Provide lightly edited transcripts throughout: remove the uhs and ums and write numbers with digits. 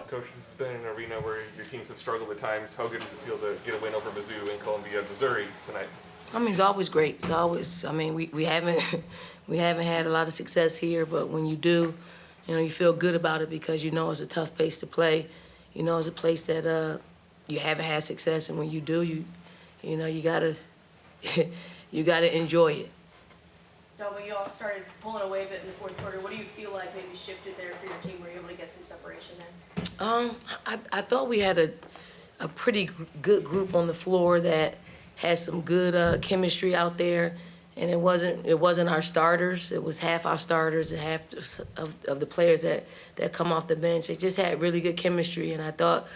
Coach, this has been an arena where your teams have struggled at times. How good does it feel to get a win over Mizzou and Columbia, Missouri tonight? I mean, it's always great. It's always. I mean, we haven't we haven't had a lot of success here, but when you do, you feel good about it because it's a tough place to play. It's a place that you haven't had success, and when you do, you gotta you gotta enjoy it. No, but you all started pulling away a bit in the fourth quarter. What do you feel like maybe shifted there for your team? Were you able to get some separation then? I thought we had a pretty good group on the floor that had some good chemistry out there, and it wasn't our starters. It was half our starters and half of the players that come off the bench. They just had really good chemistry, and I thought,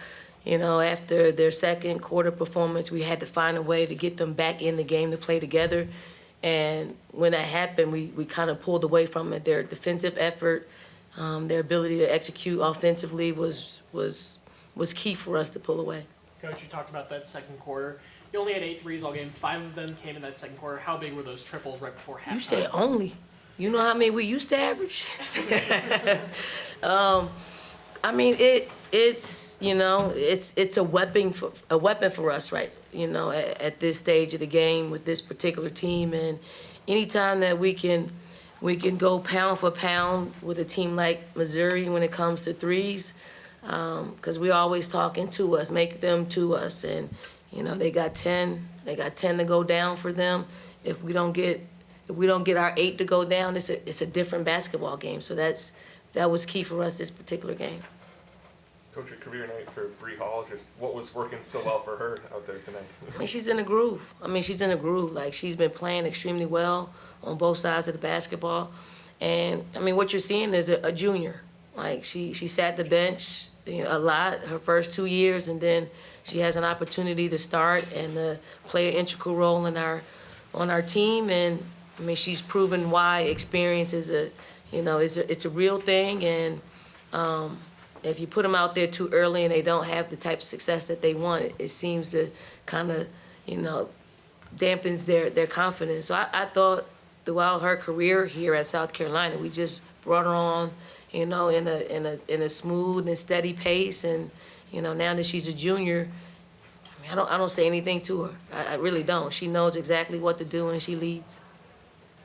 after their second quarter performance, we had to find a way to get them back in the game to play together. And when that happened, we kind of pulled away from it. Their defensive effort, their ability to execute offensively was key for us to pull away. Coach, you talked about that second quarter. You only had 8 threes all game. 5 of them came in that second quarter. How big were those triples right before halftime? You said only. You know how many we used to average? I mean, it's a weapon for us, right? At this stage of the game with this particular team, and anytime that we can go pound for pound with a team like Missouri when it comes to threes, because we're always talking to us, make them to us, and they got 10 to go down for them. If we don't get our 8 to go down, it's a different basketball game. So that was key for us this particular game. Coach, a career night for Bree Hall. Just what was working so well for her out there tonight? I mean, she's in a groove. Like, she's been playing extremely well on both sides of the basketball. And, I mean, what you're seeing is a junior. Like, she sat the bench a lot her first 2 years, and then she has an opportunity to start and play an integral role on our team. And, I mean, she's proven why experience is it's a real thing. And if you put them out there too early and they don't have the type of success that they want, it seems to kind of, dampens their confidence. So I thought throughout her career here at South Carolina, we just brought her on, in a smooth and steady pace. And, now that she's a junior, I don't say anything to her. I really don't. She knows exactly what to do and she leads.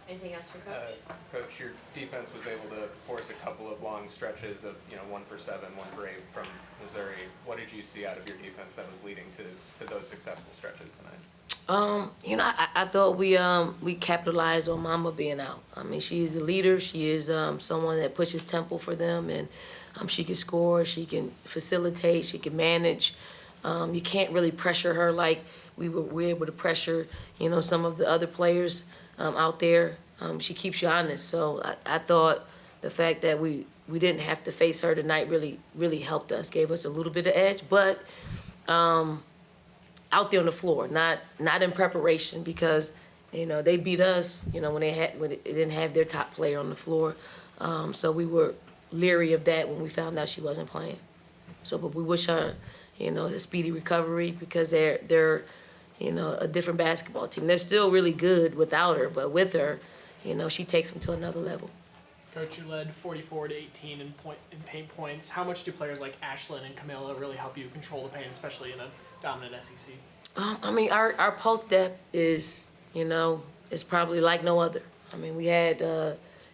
Anything else for Coach? Coach, your defense was able to force a couple of long stretches of 1 for 7, 1 for 8 from Missouri. What did you see out of your defense that was leading to those successful stretches tonight? I thought we capitalized on Mama being out. I mean, she's the leader. She is someone that pushes tempo for them, and she can score, she can facilitate, she can manage. You can't really pressure her like we were able to pressure, some of the other players out there. She keeps you honest. So I thought the fact that we didn't have to face her tonight really helped us, gave us a little bit of edge, but out there on the floor, not in preparation, because they beat us when they didn't have their top player on the floor. So we were leery of that when we found out she wasn't playing. So, but we wish her a speedy recovery, because they're a different basketball team. They're still really good without her, but with her, she takes them to another level. Coach, you led 44-18 in paint points. How much do players like Ashlyn and Camilla really help you control the paint, especially in a dominant SEC? I mean, our post depth is probably like no other. I mean, we had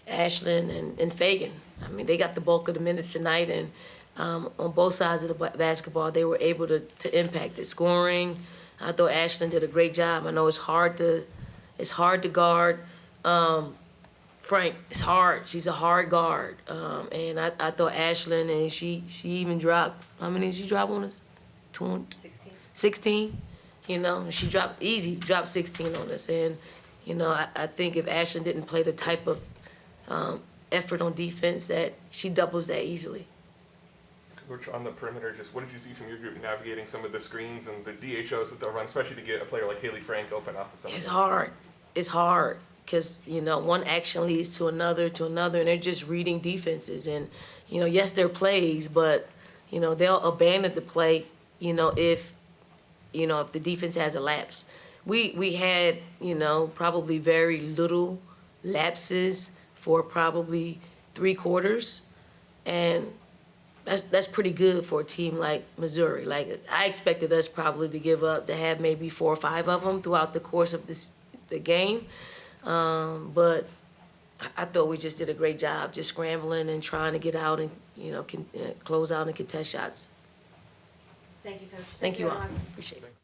Ashlyn and Fagan. I mean, they got the bulk of the minutes tonight, and on both sides of the basketball, they were able to impact it. Scoring, I thought Ashlyn did a great job. I know it's hard to guard Frank. It's hard. She's a hard guard, and I thought Ashlyn, and she even dropped. How many did she drop on us? 16. 16. She dropped 16 on us, and I think if Ashlyn didn't play the type of effort on defense, that she doubles that easily. Coach, on the perimeter, just what did you see from your group navigating some of the screens and the DHOs that they'll run, especially to get a player like Haley Frank open off of some of It's those? hard. It's hard because, one action leads to another, and they're just reading defenses. And, yes, they're plays, but, they'll abandon the play, if the defense has a lapse. We had, probably very little lapses for probably 3 quarters. And that's pretty good for a team like Missouri. Like, I expected us probably to have maybe 4 or 5 of them throughout the course of the game. But I thought we just did a great job just scrambling and trying to get out and, close out and contest shots. Thank you, Coach. Thank you all. everyone. Appreciate it.